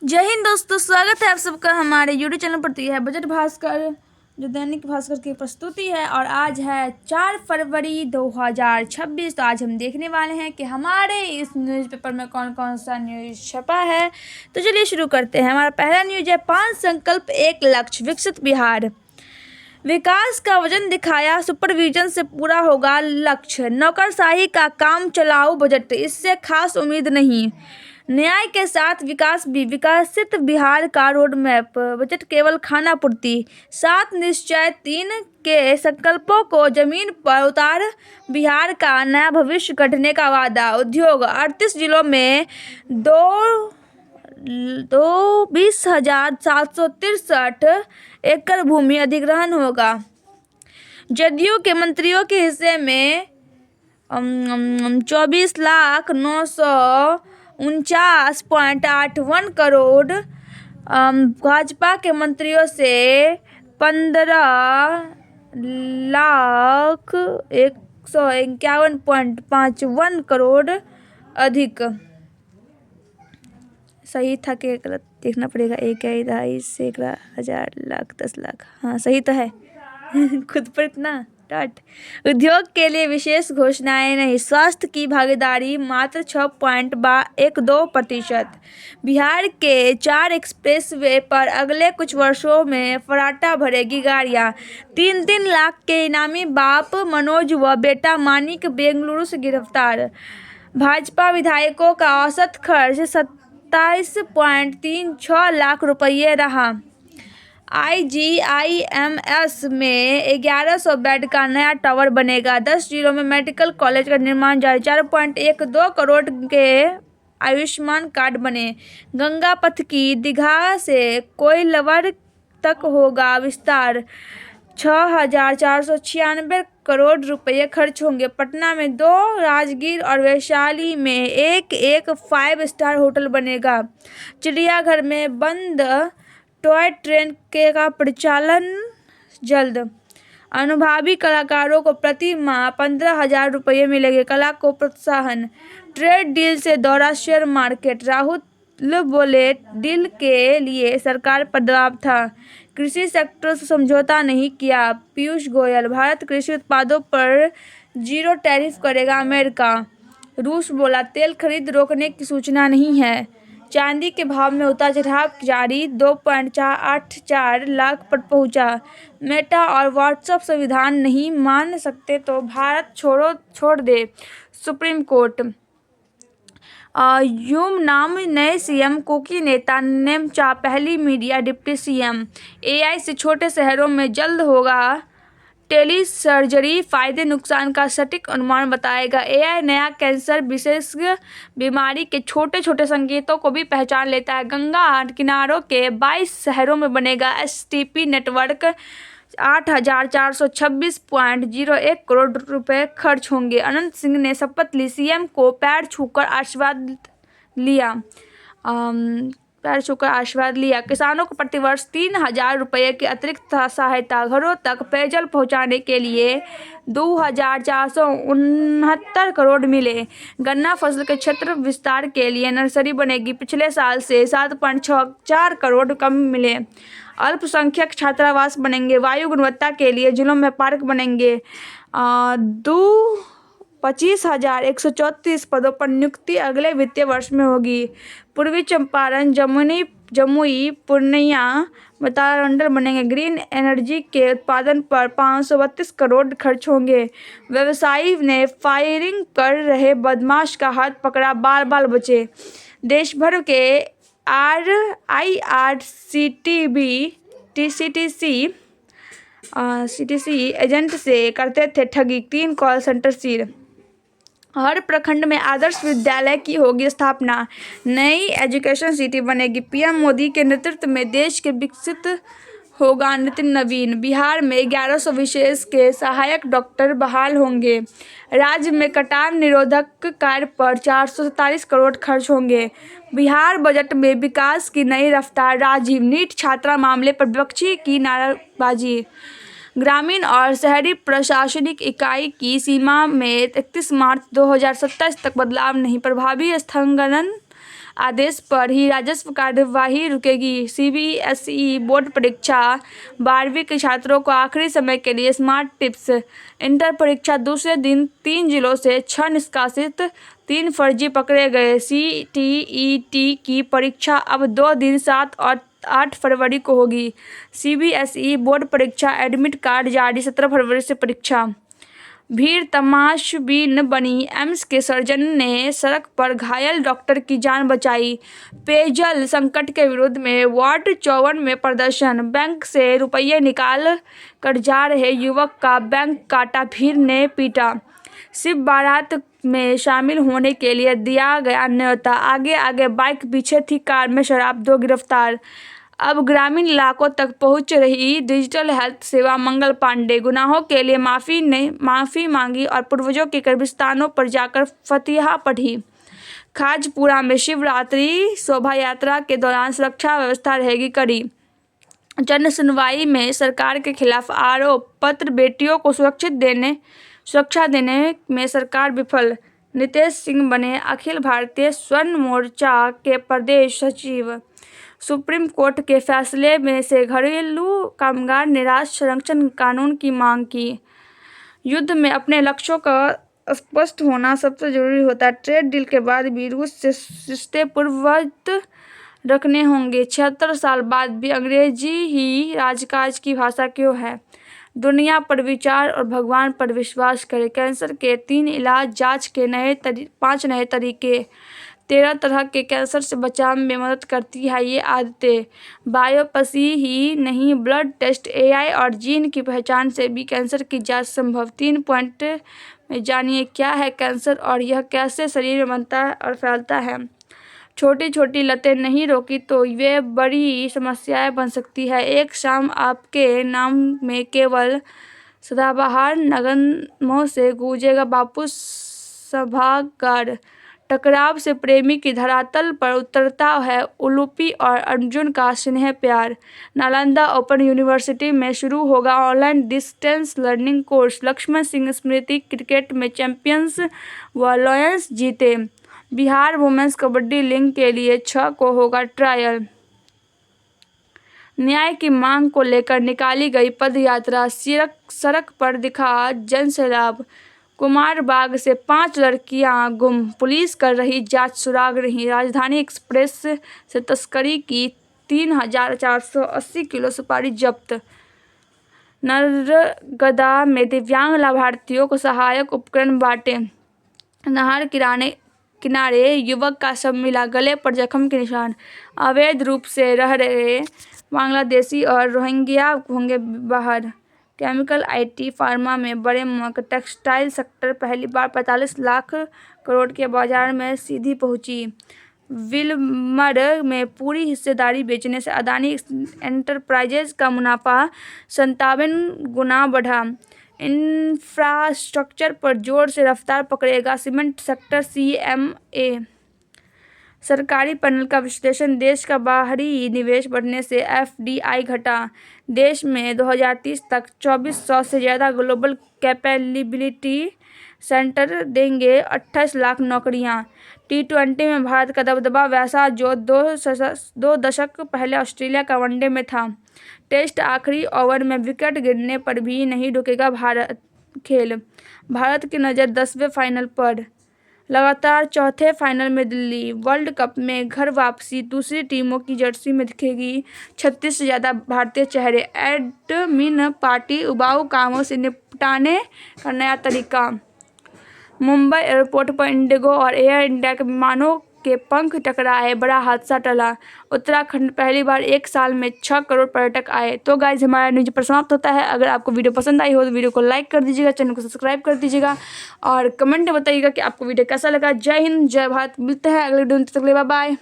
जय हिंद दोस्तों, स्वागत है आप सबका हमारे यूट्यूब चैनल पर। तो यह है बजट भास्कर, जो दैनिक भास्कर की प्रस्तुति है। और आज है 4 फरवरी 2026। तो आज हम देखने वाले हैं कि हमारे इस न्यूज़पेपर में कौन कौन सा न्यूज़ छपा है। तो चलिए शुरू करते हैं। हमारा पहला न्यूज़ है 5 संकल्प 1 लक्ष्य, विकसित बिहार। विकास का वजन दिखाया, सुपरविजन से पूरा होगा लक्ष्य। नौकरशाही का काम चलाऊ बजट, इससे खास उम्मीद नहीं। न्याय के साथ विकास भी, विकसित बिहार का रोड मैप। बजट केवल खाना पूर्ति। 7 निश्चय 3 के संकल्पों को जमीन पर उतार, बिहार का नया भविष्य गढ़ने का वादा। उद्योग, 38 जिलों में 20,763 एकड़ भूमि अधिग्रहण होगा। जदयू के मंत्रियों के हिस्से में 24,949.81 करोड़। भाजपा के मंत्रियों से 15,151.51 करोड़ अधिक। सही था कि गलत देखना पड़ेगा। 1,22,1,00,000 हाँ सही तो है। खुद पर इतना डांट। उद्योग के लिए विशेष घोषणाएं नहीं। स्वास्थ्य की भागीदारी मात्र 6.12%। बिहार के 4 एक्सप्रेसवे पर अगले कुछ वर्षों में फर्राटा भरेगी गाड़ियां। 3-3 लाख के इनामी बाप मनोज व बेटा मानिक बेंगलुरु से गिरफ्तार। भाजपा विधायकों का औसत खर्च 27.36 लाख रुपये रहा। IGIMS में 1100 बेड का नया टावर बनेगा। 10 जिलों में मेडिकल कॉलेज का निर्माण जारी। 4.12 करोड़ के आयुष्मान कार्ड बने। गंगा पथ की दीघा से कोइलवर तक होगा विस्तार। 6,496 करोड़ रुपये खर्च होंगे। पटना में 2, राजगीर और वैशाली में एक 5 स्टार होटल बनेगा। चिड़ियाघर में बंद टॉय ट्रेन का परिचालन जल्द। अनुभवी कलाकारों को प्रति माह 15,000 रुपये मिलेंगे। कला को प्रोत्साहन। ट्रेड डील से दौड़ा शेयर मार्केट। राहुल बोले, डील के लिए सरकार पर दबाव था। कृषि सेक्टर से समझौता नहीं किया। पीयूष गोयल, भारत कृषि उत्पादों पर 0 टैरिफ करेगा अमेरिका। रूस बोला, तेल खरीद रोकने की सूचना नहीं है। चांदी के भाव में उतार चढ़ाव जारी। 2.84 लाख पर पहुंचा। मेटा और व्हाट्सएप संविधान नहीं मान सकते तो भारत छोड़ दे, सुप्रीम कोर्ट। यूम नाम नए सीएम। कुकी नेता नेमचा पहली मीडिया डिप्टी सीएम। AI से छोटे शहरों में जल्द होगा टेली सर्जरी। फायदे नुकसान का सटीक अनुमान बताएगा। AI नया कैंसर विशेषज्ञ बीमारी के छोटे छोटे संकेतों को भी पहचान लेता है। गंगा किनारों के 22 शहरों में बनेगा STP नेटवर्क। 8,426.01 करोड़ रुपए खर्च होंगे। अनंत सिंह ने शपथ ली। CM को पैर छूकर आशीर्वाद लिया। किसानों को प्रतिवर्ष 3,000 रुपये की अतिरिक्त सहायता। घरों तक पेयजल पहुंचाने के लिए 2,469 करोड़ मिले। गन्ना फसल के क्षेत्र विस्तार के लिए नर्सरी बनेगी। पिछले साल से 7.64 करोड़ कम मिले। अल्पसंख्यक छात्रावास बनेंगे। वायु गुणवत्ता के लिए जिलों में पार्क बनेंगे। 25,134 पदों पर नियुक्ति अगले वित्तीय वर्ष में होगी। पूर्वी चंपारण, जमुई, पूर्णिया में तारामंडल बनेंगे। ग्रीन एनर्जी के उत्पादन पर 532 करोड़ खर्च होंगे। व्यवसायी ने फायरिंग कर रहे बदमाश का हाथ पकड़ा, बाल बचे। देश भर के CTC एजेंट से करते थे ठगी। 3 कॉल सेंटर सील। हर प्रखंड में आदर्श विद्यालय की होगी स्थापना। नई एजुकेशन सिटी बनेगी। PM मोदी के नेतृत्व में देश के विकसित होगा नितिन नवीन। बिहार में 1100 विशेष के सहायक डॉक्टर बहाल होंगे। राज्य में कटान निरोधक कार्य पर 447 करोड़ खर्च होंगे। बिहार बजट में विकास की नई रफ्तार। राजीव नीट छात्रा मामले पर विपक्षी की नाराजगी। ग्रामीण और शहरी प्रशासनिक इकाई की सीमा में 31 मार्च 2027 तक बदलाव नहीं। प्रभावी स्थगन आदेश पर ही राजस्व कार्यवाही रुकेगी। सीबीएसई बोर्ड परीक्षा 12वीं के छात्रों को आखिरी समय के लिए स्मार्ट टिप्स। इंटर परीक्षा दूसरे दिन 3 जिलों से 6 निष्कासित, 3 फर्जी पकड़े गए। सीटीईटी की परीक्षा अब 2 दिन 7 और 8 फरवरी को होगी। सीबीएसई बोर्ड परीक्षा एडमिट कार्ड जारी, 17 फरवरी से परीक्षा। भीड़ तमाशबीन बनी, एम्स के सर्जन ने सड़क पर घायल डॉक्टर की जान बचाई। पेयजल संकट के विरोध में वार्ड 54 में प्रदर्शन। बैंक से रुपये निकाल कर जा रहे युवक का बैंक काटा, भीड़ ने पीटा। शिव बारात में शामिल होने के लिए दिया गया न्योता, आगे आगे बाइक, पीछे थी कार में शराब, 2 गिरफ्तार। अब ग्रामीण इलाकों तक पहुंच रही डिजिटल हेल्थ सेवा। मंगल पांडे गुनाहों के लिए माफी मांगी और पूर्वजों के कब्रिस्तानों पर जाकर फतिहा पढ़ी। खाजपुरा में शिवरात्रि शोभा यात्रा के दौरान सुरक्षा व्यवस्था रहेगी कड़ी। जन सुनवाई में सरकार के खिलाफ आरोप पत्र, बेटियों को सुरक्षा देने में सरकार विफल। नितेश सिंह बने अखिल भारतीय स्वर्ण मोर्चा के प्रदेश सचिव। सुप्रीम कोर्ट के फैसले में से घरेलू कामगार निराश, संरक्षण कानून की मांग की। युद्ध में अपने लक्ष्यों का स्पष्ट होना सबसे जरूरी होता है। ट्रेड डील के बाद भी रूस से रिश्ते पूर्ववत रखने होंगे। 76 साल बाद भी अंग्रेजी ही राजकाज की भाषा क्यों है? दुनिया पर विचार और भगवान पर विश्वास करें। कैंसर के 3 इलाज, जांच के 5 नए तरीके। 13 तरह के कैंसर से बचाव में मदद करती है ये आदतें। बायोप्सी ही नहीं, ब्लड टेस्ट, एआई और जीन की पहचान से भी कैंसर की जांच संभव। 3 पॉइंट में जानिए क्या है कैंसर और यह कैसे शरीर में बनता है और फैलता है। छोटी छोटी लतें नहीं रोकी तो वे बड़ी समस्याएं बन सकती है। एक शाम आपके नाम में केवल सदाबहार नगमों से गूंजेगा बापू सभागार। टकराव से प्रेमी की धरातल पर उतरता है उलूपी और अर्जुन का स्नेह प्यार। नालंदा ओपन यूनिवर्सिटी में शुरू होगा online distance learning course. Laxman Singh Smriti cricket में चैंपियंस व लॉयंस जीते। बिहार वुमेन्स कबड्डी लीग के लिए 6 को होगा ट्रायल। न्याय की मांग को लेकर निकाली गई पदयात्रा, सड़क पर दिखा जनसैलाब। कुमारबाग से 5 लड़कियां गुम, पुलिस कर रही जांच, सुराग नहीं। राजधानी एक्सप्रेस से तस्करी की 3,480 किलो सुपारी जब्त। नरगदा में दिव्यांग लाभार्थियों को सहायक उपकरण बांटे। नहर किनारे युवक का शव मिला, गले पर जख्म के निशान। अवैध रूप से रह रहे बांग्लादेशी और रोहिंग्या होंगे बाहर। केमिकल, आईटी, फार्मा में बड़े मौके। टेक्सटाइल सेक्टर पहली बार 45 लाख करोड़ के बाजार में सीधी पहुंची। विलमर में पूरी हिस्सेदारी बेचने से अदानी एंटरप्राइजेज का मुनाफा 57 गुना बढ़ा। इंफ्रास्ट्रक्चर पर जोर से रफ्तार पकड़ेगा सीमेंट सेक्टर, सीएमए। सरकारी पैनल का विश्लेषण, देश का बाहरी निवेश बढ़ने से एफडीआई घटा। देश में 2030 तक 2400 से ज़्यादा ग्लोबल कैपेबिलिटी सेंटर देंगे 28 लाख नौकरियां। T20 में भारत का दबदबा वैसा जो 2 दशक पहले ऑस्ट्रेलिया का वनडे में था। टेस्ट आखिरी ओवर में विकेट गिरने पर भी नहीं रुकेगा भारत खेल। भारत की नज़र 10वें फाइनल पर। लगातार चौथे फाइनल में दिल्ली। वर्ल्ड कप में घर वापसी, दूसरी टीमों की जर्सी में दिखेगी 36 से ज़्यादा भारतीय चेहरे। एडमिन पार्टी उबाऊ कामों से निपटाने का नया तरीका। मुंबई एयरपोर्ट पर इंडिगो और एयर इंडिया के विमानों के पंख टकराए, बड़ा हादसा टला। उत्तराखंड पहली बार 1 साल में 6 करोड़ पर्यटक आए। तो गाइज हमारा न्यूज पर समाप्त होता है। अगर आपको वीडियो पसंद आई हो तो वीडियो को लाइक कर दीजिएगा, चैनल को सब्सक्राइब कर दीजिएगा और कमेंट में बताइएगा कि आपको वीडियो कैसा लगा। जय हिंद, जय भारत। मिलते हैं अगले वीडियो में, तब तक के लिए बाय बाय।